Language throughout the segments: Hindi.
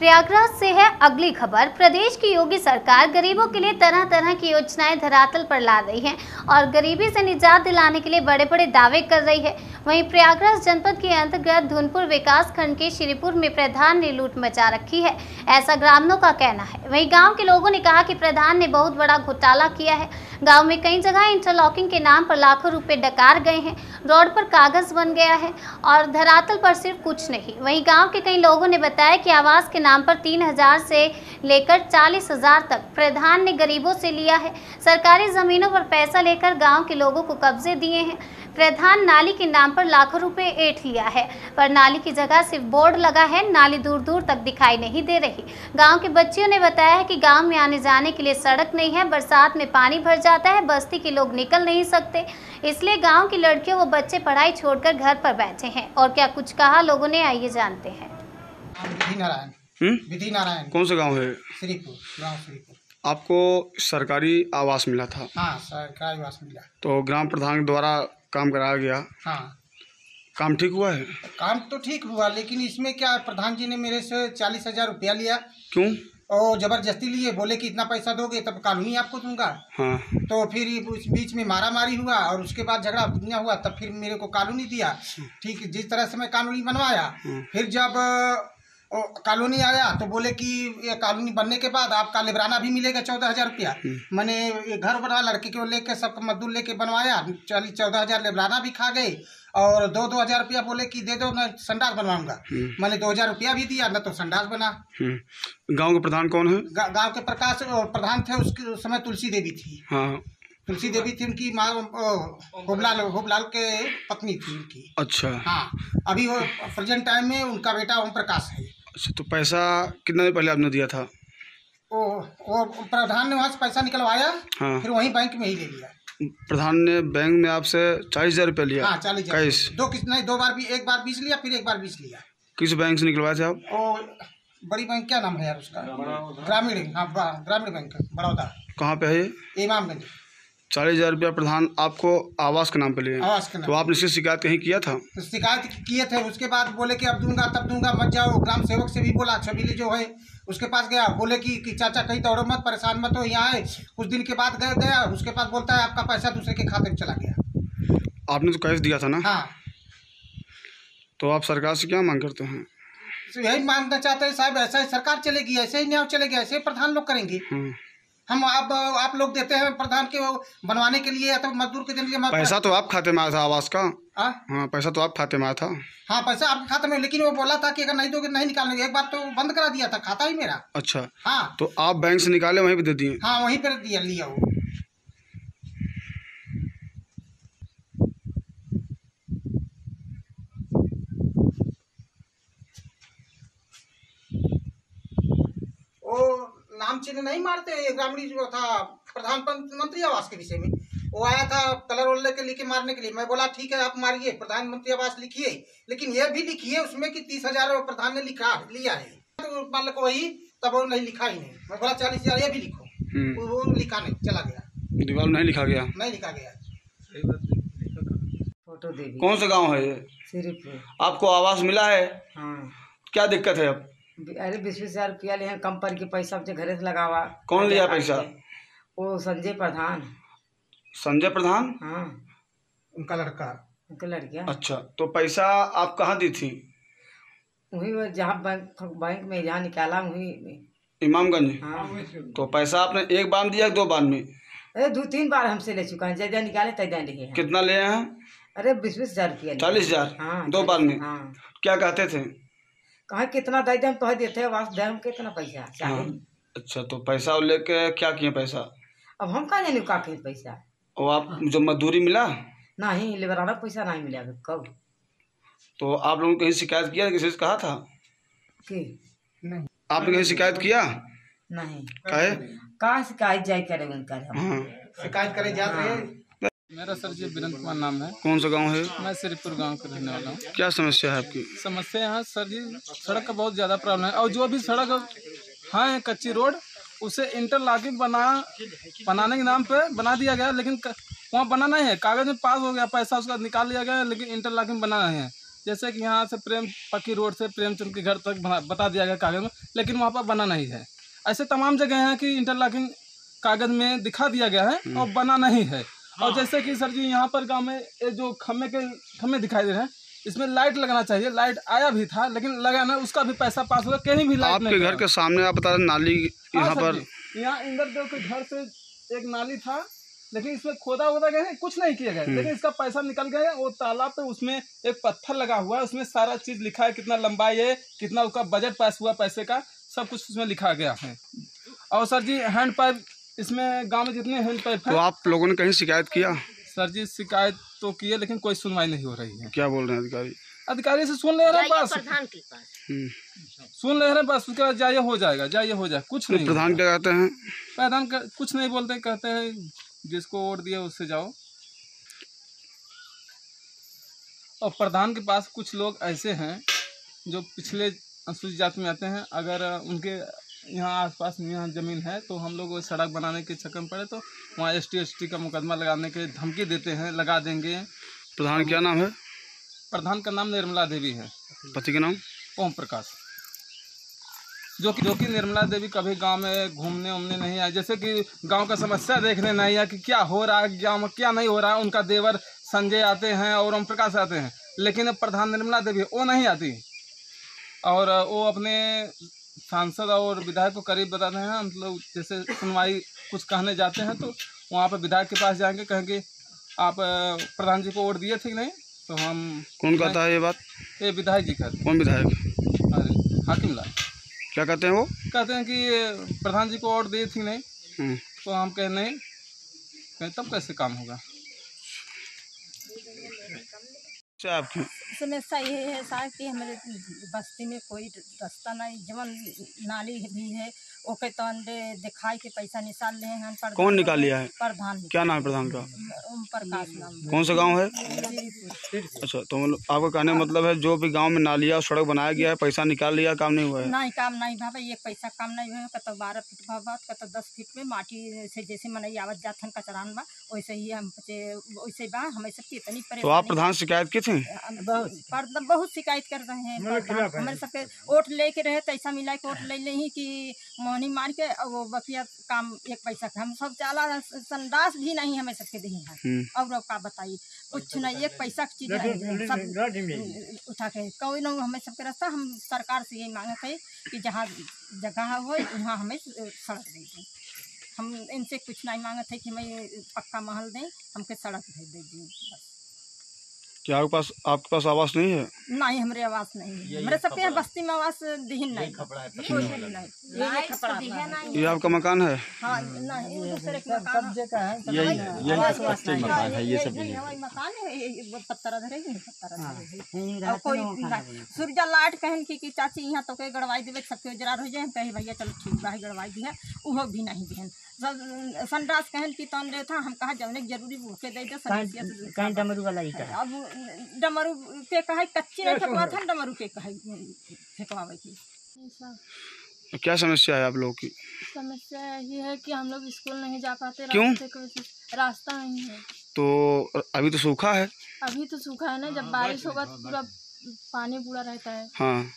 प्रयागराज से है अगली खबर। प्रदेश की योगी सरकार गरीबों के लिए तरह तरह की योजनाएं धरातल पर ला रही है और गरीबी से निजात दिलाने के लिए बड़े बड़े दावे कर रही है। वहीं प्रयागराज जनपद के अंतर्गत धुनपुर विकास खंड के श्रीपुर में प्रधान ने लूट मचा रखी है, ऐसा ग्रामीणों का कहना है। वहीं गांव के लोगों ने कहा कि प्रधान ने बहुत बड़ा घोटाला किया है। गांव में कई जगह इंटरलॉकिंग के नाम पर लाखों रुपए डकार गए हैं, रोड पर कागज बन गया है और धरातल पर सिर्फ कुछ नहीं। वहीं गांव के कई लोगों ने बताया कि आवास के नाम पर 3,000 से लेकर 40,000 तक प्रधान ने गरीबों से लिया है। सरकारी जमीनों पर पैसा लेकर गांव के लोगों को कब्जे दिए हैं। प्रधान नाली के नाम पर लाखों रुपए ऐंठ लिया है, पर नाली की जगह सिर्फ बोर्ड लगा है, नाली दूर दूर तक दिखाई नहीं दे रही। गांव के बच्चियों ने बताया है कि गांव में आने जाने के लिए सड़क नहीं है, बरसात में पानी भर जाता है, बस्ती के लोग निकल नहीं सकते, इसलिए गांव की लड़कियों व बच्चे पढ़ाई छोड़कर घर पर बैठे हैं। और क्या कुछ कहा लोगों ने, आइए जानते हैं। विधि नारायण कौन सा गांव है? श्रीपुर, गांव श्रीपुर। आपको सरकारी आवास मिला था? हाँ, सरकारी आवास मिला। तो ग्राम प्रधान द्वारा काम कराया गया? हाँ। काम ठीक हुआ है? काम तो ठीक हुआ, लेकिन इसमें क्या प्रधान जी ने मेरे से 40,000 रुपया लिया। क्यों? और जबरदस्ती लिए, बोले कि इतना पैसा दोगे तब कानूनी आपको दूंगा। हाँ। तो फिर उस बीच में मारा मारी हुआ और उसके बाद झगड़ा बुझना हुआ, तब फिर मेरे को कानूनी दिया। ठीक, जिस तरह से मैं कानूनी बनवाया, फिर जब कॉलोनी आया तो बोले कि ये कॉलोनी बनने के बाद आपका लेबराना भी मिलेगा 14,000 रुपया। मैंने ये घर बनवा, लड़के को लेके सब मजदूर लेके बनवाया, 14,000 लेबराना भी खा गए और 2,000 रुपया बोले कि दे दो, मैं संडास बनवाऊंगा। मैंने 2,000 रुपया भी दिया, न तो संडास बना। गांव के प्रधान कौन है? गांव के प्रकाश प्रधान थे, उसके समय तुलसी देवी थी। हाँ। तुलसी देवी थी, उनकी माँ होबलाल के पत्नी थी उनकी। अच्छा। हाँ, अभी वो प्रेजेंट टाइम में उनका बेटा ओम प्रकाश है। अच्छा, तो पैसा कितना दिन पहले आपने दिया था? वो प्रधान ने वहाँ से पैसा निकलवाया। हाँ। फिर वहीं बैंक में ही ले लिया। प्रधान ने बैंक में आपसे 40,000 रुपया लिया? हाँ, 40,000। कैश? दो बार भी, एक बार 20 लिया, फिर एक बार 20 लिया। किस बैंक से निकलवाए थे आप? बड़ी बैंक, क्या नाम है यार उसका? ग्रामीण। हाँ, ग्रामीण बैंक, बड़ौदा। कहाँ पे है ये? इमामगंज। 40,000 रुपया प्रधान आपको आवास के नाम पे लिए? आवास के नाम। तो आपने इसकी शिकायत कहीं किया था? तो शिकायत किए थे, उसके बाद बोले कि अब दूंगा तब दूंगा, मत जाओ। ग्राम सेवक से भी बोला, छबीली जो है उसके पास गया, बोले कि चाचा कहीं दौड़ो मत, परेशान मत हो, यहाँ आए। कुछ दिन के बाद गया, उसके पास बोलता है आपका पैसा दूसरे के खाते में चला गया। आपने तो कैश दिया था ना? हाँ। तो आप सरकार से क्या मांग करते हैं? तो यही मांगना चाहते हैं साहब, ऐसा ही सरकार चलेगी, ऐसे ही न्याय चलेगी, ऐसे ही प्रधान लोग करेंगे। हम आप लोग देते हैं प्रधान के बनवाने के लिए या तो मजदूर के लिए। पैसा तो आप खाते में आया था आवास का? हाँ, पैसा तो आप खाते में आया था। हाँ, पैसा आपके खाते में, लेकिन वो बोला था कि अगर नहीं दोगे नहीं निकालेंगे। एक बार तो बंद करा दिया था खाता ही मेरा। अच्छा। हाँ। तो आप बैंक से निकाले वहीं पे दे दिए? हाँ, वहीं पर दिया, लिया वो। नाम चिन्ह नहीं मारते। ग्रामीण जो था प्रधानमंत्री आवास के विषय में, वो आया था कलर वोल लेके लिखे मारने के लिए। मैं बोला ठीक है आप मारिए, प्रधानमंत्री आवास लिखिए, लेकिन ये भी लिखिए उसमें कि 30,000 प्रधान ने लिया है। तो मान लो वही, तब वो नहीं लिखा ही नहीं। मैं बोला 40,000 ये भी लिखो, वो लिखा नहीं, चला गया। दीवार नहीं लिखा गया? नहीं लिखा गया। फोटो दे दी। कौन सा गाँव है ये? श्रीपुर। आपको आवास मिला है? हाँ। क्या दिक्कत है अब? अरे 20,000 रुपया लिए कम पर के पैसा अपने घरे से लगावा। कौन लिया पैसा? वो संजय प्रधान। संजय प्रधान? हाँ, उनका लड़का। उनका लड़का। अच्छा, तो पैसा आप कहाँ दी थी? वही जहाँ बैंक में जहाँ निकाला वही, इमामगंज। हाँ। तो पैसा आपने एक बार दिया 2 बार में? अरे 2-3 बार हमसे ले चुका है, जैसे निकाले तैसे लिए। कितना लिए हैं? अरे 20,000 रुपया। 40,000? हाँ, 2 बार में। हाँ। क्या कहते थे? कहा कितना दे दे, हम तो देते आवास दे, हम कितना पैसा चाहिए। हाँ। अच्छा, तो पैसा लेके क्या किए पैसा? अब हम कहाँ जाने का पैसा। और आप जो मजदूरी मिला? नहीं, लेबराना पैसा नहीं मिला कब। तो आप लोगों ने कहीं शिकायत किया, किसी से कहा था कि नहीं? आपने कहीं शिकायत किया? नहीं। कहाँ शिकायत जाए करे उनका? हाँ। शिकायत करे जा रहे हैं। मेरा सर जी वीरेंद्र कुमार नाम है। कौन सा गांव है? मैं श्रीपुर गांव का रहने वाला हूँ। क्या समस्या है आपकी? समस्या यहाँ सर जी सड़क का बहुत ज़्यादा प्रॉब्लम है, और जो भी सड़क है कच्ची रोड, उसे इंटरलॉकिंग बनाने के नाम पे बना दिया गया, लेकिन वहाँ बना नहीं है। कागज में पास हो गया, पैसा उसका निकाल लिया गया, लेकिन इंटरलॉकिंग बना नहीं है। जैसे कि यहाँ से पक्की रोड से प्रेमचंद के घर तक बता दिया गया कागज में, लेकिन वहाँ पर बना नहीं है। ऐसे तमाम जगह हैं कि इंटरलॉकिंग कागज में दिखा दिया गया है और बना नहीं है। और जैसे कि सर जी यहाँ पर गांव में ये जो खम्भे दिखाई दे रहे हैं, इसमें लाइट लगना चाहिए। लाइट आया भी था लेकिन लगा ना, उसका भी पैसा पास हुआ, कहीं भी लाइट आपके घर के सामने आप बता रहे नाली यहाँ पर, यहाँ इंद्रदेव के घर से एक नाली था, लेकिन इसमें खोदा गया है, कुछ नहीं किया गया, लेकिन इसका पैसा निकल गया है। और तालाब पे उसमें एक पत्थर लगा हुआ है, उसमें सारा चीज लिखा है, कितना लंबाई है, कितना उसका बजट पास हुआ पैसे का, सब कुछ उसमें लिखा गया है। और सर जी हैंड पाइप, इसमें गांव में जितने हैंड पाइप है। तो आप लोगों ने कहीं शिकायत किया? सर जी शिकायत तो की है, लेकिन कोई सुनवाई नहीं हो रही है। क्या बोल रहे हैं अधिकारी? अधिकारी से सुन ले रहे हैं बस, प्रधान के पास सुन ले रहे हैं बस, उसके बाद जाइए हो जाएगा, जाइए हो जाए, कुछ नहीं। प्रधान क्या कहते हैं? प्रधान कुछ नहीं बोलते, कहते हैं जिसको वोट दिया उससे जाओ। और प्रधान के पास कुछ लोग ऐसे हैं जो पिछले अनुसूचित जाति में आते हैं, अगर उनके यहाँ आसपास यहाँ ज़मीन है तो हम लोग सड़क बनाने के चक्कर में पड़े तो वहाँ ST का मुकदमा लगाने के धमकी देते हैं, लगा देंगे। प्रधान क्या नाम है? प्रधान का नाम निर्मला देवी है। पति का नाम? ओम प्रकाश। जो कि निर्मला देवी कभी गांव में घूमने उमने नहीं आए, जैसे कि गांव का समस्या देखने नहीं आया कि क्या हो रहा है गांव में, क्या नहीं हो रहा है। उनका देवर संजय आते हैं और ओम प्रकाश आते हैं, लेकिन प्रधान निर्मला देवी वो नहीं आती। और वो अपने सांसद और विधायक को करीब बताते हैं। हम लोग जैसे सुनवाई कुछ कहने जाते हैं तो वहाँ पर विधायक के पास जाएंगे, कहेंगे आप प्रधान जी को वोट दिए थे कि नहीं, तो हम। कौन कहता है ये बात? ये विधायक जी कहते हैं। कौन विधायक? अरे हाकिम लाल। क्या कहते हैं वो? कहते हैं कि प्रधान जी को वोट दिए थी नहीं, तो हम कहे नहीं, तब कैसे काम होगा। आपकी समस्या ये है साहब कि हमारे बस्ती में कोई रास्ता नहीं, जवन नाली भी है ओके तो दिखाई के पैसा निकाल ले हैं। कौन निकाल लिया है? प्रधान। क्या नाम है प्रधान का? ओम प्रकाश नाम। कौन सा गांव है? अच्छा, तो आपका कहने का मतलब है जो भी गांव में नालिया और सड़क बनाया गया है पैसा निकाल लिया, काम नहीं हुआ है? नहीं, काम नहीं भाई, एक पैसा काम नहीं हुआ। कत 12 फीट बात, कत 10 फीट में माटी से जैसे मनई आवत जात हन कचरान बा, वैसे ही हम वैसे बा हमें सबकी इतनी परेशानी। तो आप प्रधान शिकायत की थी? बहुत शिकायत कर रहे हैं। हमारे सबके वोट लेके रहे तो ऐसा मिला कि वोट ले ही कि मोहनी मार के वो बकिया काम एक पैसा का हम सब चाला संडास भी नहीं हमें सबके दी है। और का बताइए कुछ नहीं, एक पैसा की चीज सब उठा के कोई न हमें सबके रास्ता। हम सरकार से यही मांगे थे कि जहाँ जगह हो वहाँ हमें सड़क दे दें। हम इनसे कुछ नहीं मांगे थे कि हमें पक्का महल दें, हमके सड़क भेज दीजिए बस। क्या आपके पास आवास नहीं है? नहीं, हमारे आवास नहीं है। हमारे सबके यहाँ बस्ती में आवास दिहन नहीं। ये आपका मकान है? हाँ, नहीं दूसरे का मकान है। ये सब मकान है, पत्थर धरेगी पत्थर कोई सूर्या लाइट कहन की चाची यहाँ तो कहीं गड़वाई देवे, सबके उजरा हो जाए, कहे भैया चलो ठीक बा गड़वाई दी है, वो भी नहीं दिहन। संडास कहन की तन दे था, हम कहा जौने जरूरी भूखे दे दो। डमरू वाला ही अब डमरू के कहा कच्ची नहीं फेंकवा था, डमरू के कहा फेंकवावे की। क्या समस्या है आप लोगों की? समस्या ये है कि हम लोग स्कूल नहीं जा पाते। क्यों? रास्ता नहीं है। तो अभी तो सूखा है। अभी तो सूखा है ना, जब बारिश होगा तो पूरा पानी पूरा रहता है। हाँ,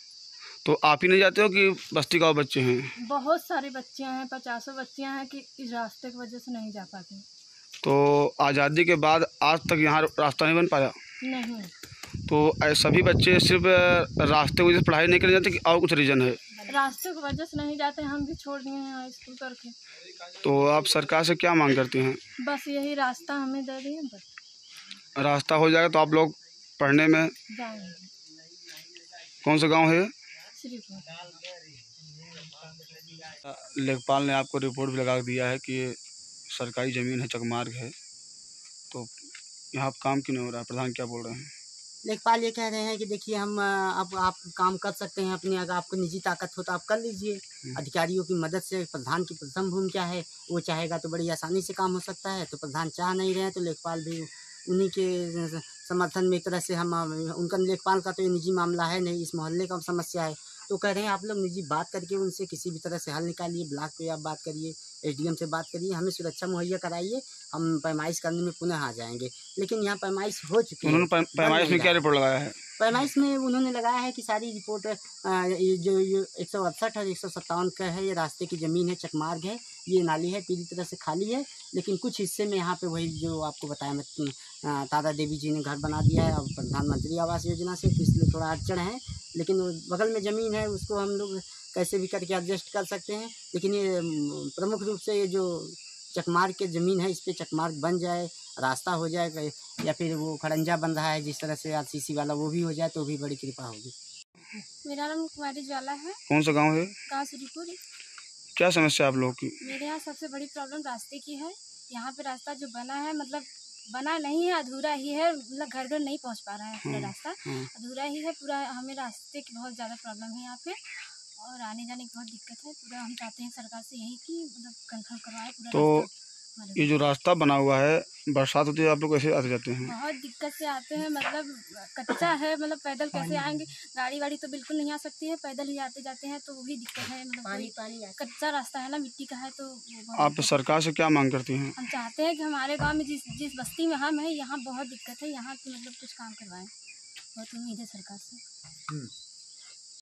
तो आप ही नहीं जाते हो कि बस्ती गाँव बच्चे हैं? बहुत सारे बच्चे हैं, 50 बच्चियां हैं कि इस रास्ते की वजह से नहीं जा पाते। तो आज़ादी के बाद आज तक यहाँ रास्ता नहीं बन पाया? नहीं। तो सभी बच्चे सिर्फ रास्ते की वजह से पढ़ाई नहीं करने जाते कि और कुछ रीज़न है? रास्ते की वजह से नहीं जाते, हम भी छोड़ दिए हैं स्कूल करके। तो आप सरकार से क्या मांग करती हैं? बस यही रास्ता हमें दे दिए, बस रास्ता हो जाएगा तो आप लोग पढ़ने में जाएंगे। कौन सा गांव है? श्रीपुर। लेखपाल ने आपको रिपोर्ट भी लगा दिया है कि सरकारी ज़मीन है, चकमार्ग है, तो यहाँ काम क्यों नहीं हो रहा है? प्रधान क्या बोल रहे हैं? लेखपाल ये कह रहे हैं कि देखिए हम अब आप काम कर सकते हैं अपने, अगर आपको निजी ताकत हो तो आप कर लीजिए। अधिकारियों की मदद से प्रधान की प्रथम भूमिका है, वो चाहेगा तो बड़ी आसानी से काम हो सकता है। तो प्रधान चाह नहीं रहे हैं तो लेखपाल भी उन्हीं के समर्थन में एक तरह से हम उनका, लेखपाल का तो ये निजी मामला है नहीं, इस मोहल्ले का समस्या है। तो कह रहे हैं आप लोग निजी बात करके उनसे किसी भी तरह से हल निकालिए, ब्लॉक पे आप बात करिए, SDM से बात करिए, हमें सुरक्षा मुहैया कराइए, हम पैमाइश करने में पुनः आ जाएंगे। लेकिन यहाँ पैमाइश हो चुकी है। उन्होंने पैमाइश में क्या रिपोर्ट लगाया है? पैमाइश में उन्होंने लगाया है कि सारी रिपोर्ट ये जो 168 और 157 का है, ये रास्ते की ज़मीन है, चकमार्ग है, ये नाली है, पूरी तरह से खाली है। लेकिन कुछ हिस्से में यहाँ पे वही जो आपको बताया मैं, तारा देवी जी ने घर बना दिया है और प्रधानमंत्री आवास योजना से, तो इसलिए थोड़ा अड़चन है। लेकिन बगल में ज़मीन है, उसको हम लोग कैसे भी करके एडजस्ट कर सकते हैं। लेकिन ये प्रमुख रूप से ये जो चकमार्ग के ज़मीन है, इस पर चकमार्ग बन जाए, रास्ता हो जाए, या फिर वो खड़ंजा बन रहा है जिस तरह से आरसीसी वाला, वो भी हो जाए तो भी बड़ी कृपा होगी। मेरा नाम कुमारी ज्वाला है। कौन सा गांव है? गाँव श्रीपुर। क्या समस्या आप लोगों की? मेरे यहाँ सबसे बड़ी प्रॉब्लम रास्ते की है। यहाँ पे रास्ता जो बना है, मतलब बना नहीं है, अधूरा ही है, मतलब घर घर नहीं पहुँच पा रहा है पूरा रास्ता, अधूरा ही है पूरा। हमें रास्ते की बहुत ज़्यादा प्रॉब्लम है यहाँ पे, और आने जाने की बहुत दिक्कत है पूरा। हम चाहते हैं सरकार से यही कि मतलब कंफर्म करवाए पूरा। तो ये जो रास्ता बना हुआ है, बरसात होती है आप लोग कैसे आते जाते हैं? बहुत दिक्कत से आते हैं, मतलब कच्चा है, मतलब पैदल कैसे आएंगे, गाड़ी वाड़ी तो बिल्कुल नहीं आ सकती है, पैदल ही आते जाते हैं, तो वो भी दिक्कत है। मतलब कच्चा रास्ता है ना, मिट्टी का है, तो आप सरकार से क्या मांग करती हैं? हम चाहते हैं कि हमारे गांव में जिस बस्ती में हम हैं, यहाँ बहुत दिक्कत है, यहाँ की मतलब कुछ काम करवाएं। बहुत उम्मीद है सरकार से।